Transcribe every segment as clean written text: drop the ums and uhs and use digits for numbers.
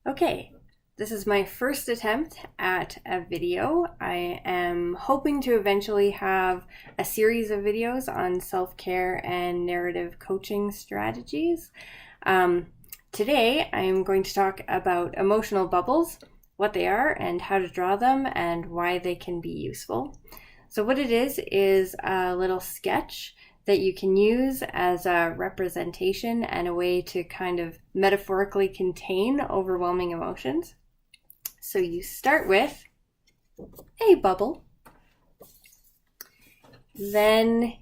Okay, this is my first attempt at a video. I am hoping to eventually have a series of videos on self-care and narrative coaching strategies. Today, I'm going to talk about emotional bubbles, what they are and how to draw them and why they can be useful. So what it is a little sketch that you can use as a representation and a way to kind of metaphorically contain overwhelming emotions. So you start with a bubble, then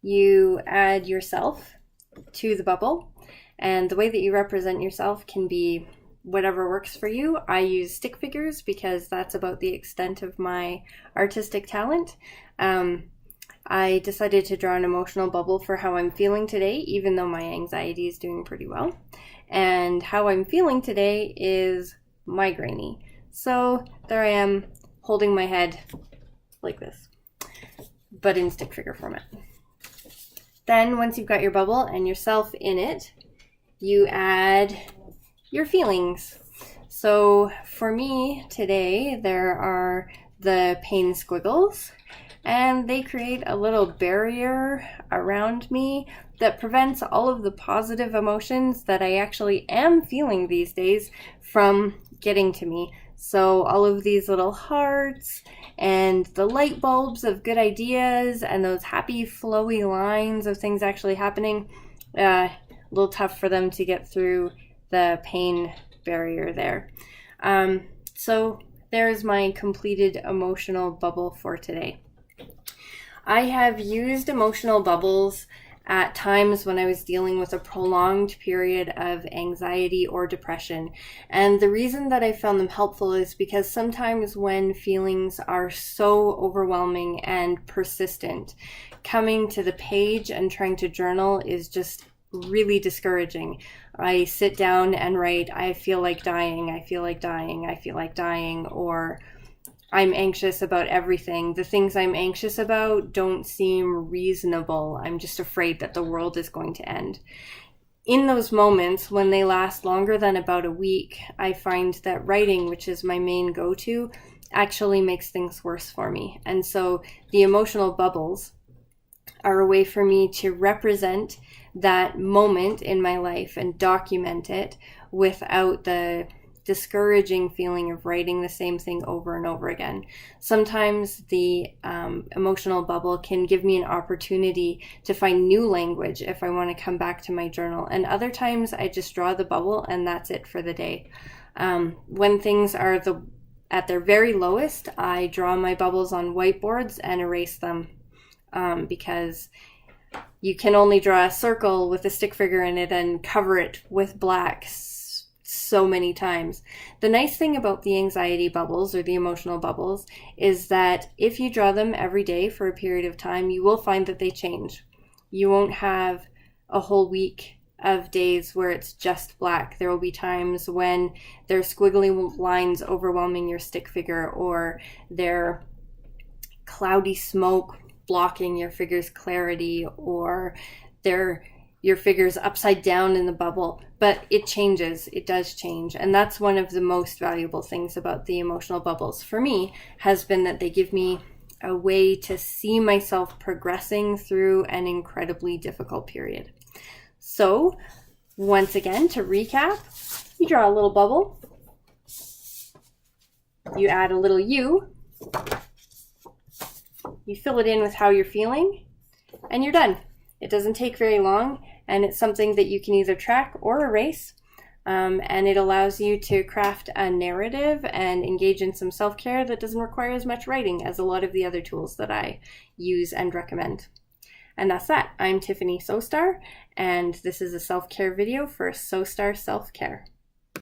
you add yourself to the bubble, and the way that you represent yourself can be whatever works for you. I use stick figures because that's about the extent of my artistic talent. I decided to draw an emotional bubble for how I'm feeling today, even though my anxiety is doing pretty well. And how I'm feeling today is migraine-y. So there I am holding my head like this, but in stick figure format. Then once you've got your bubble and yourself in it, you add your feelings. So for me today, there are the pain squiggles, and they create a little barrier around me that prevents all of the positive emotions that I actually am feeling these days from getting to me. So all of these little hearts and the light bulbs of good ideas and those happy flowy lines of things actually happening, a little tough for them to get through the pain barrier there. So there's my completed emotional bubble for today. I have used emotional bubbles at times when I was dealing with a prolonged period of anxiety or depression. And the reason that I found them helpful is because sometimes when feelings are so overwhelming and persistent, coming to the page and trying to journal is just really discouraging. I sit down and write, I feel like dying, I feel like dying, I feel like dying, or I'm anxious about everything. The things I'm anxious about don't seem reasonable. I'm just afraid that the world is going to end. In those moments, when they last longer than about a week, I find that writing, which is my main go-to, actually makes things worse for me. And so the emotional bubbles are a way for me to represent that moment in my life and document it without the discouraging feeling of writing the same thing over and over again. Sometimes the emotional bubble can give me an opportunity to find new language if I want to come back to my journal. And other times I just draw the bubble and that's it for the day. When things are at their very lowest, I draw my bubbles on whiteboards and erase them because you can only draw a circle with a stick figure in it and cover it with black so many times. The nice thing about the anxiety bubbles or the emotional bubbles is that if you draw them every day for a period of time, you will find that they change. You won't have a whole week of days where it's just black. There will be times when there's squiggly lines overwhelming your stick figure, or there cloudy smoke blocking your figure's clarity, or your figure's upside down in the bubble. But it changes, it does change. And that's one of the most valuable things about the emotional bubbles for me, has been that they give me a way to see myself progressing through an incredibly difficult period. So once again, to recap, you draw a little bubble, you add a little you fill it in with how you're feeling, and you're done. It doesn't take very long, and it's something that you can either track or erase, and it allows you to craft a narrative and engage in some self-care that doesn't require as much writing as a lot of the other tools that I use and recommend. And that's that. I'm Tiffany Sostar, and this is a self-care video for Sostar Self-Care.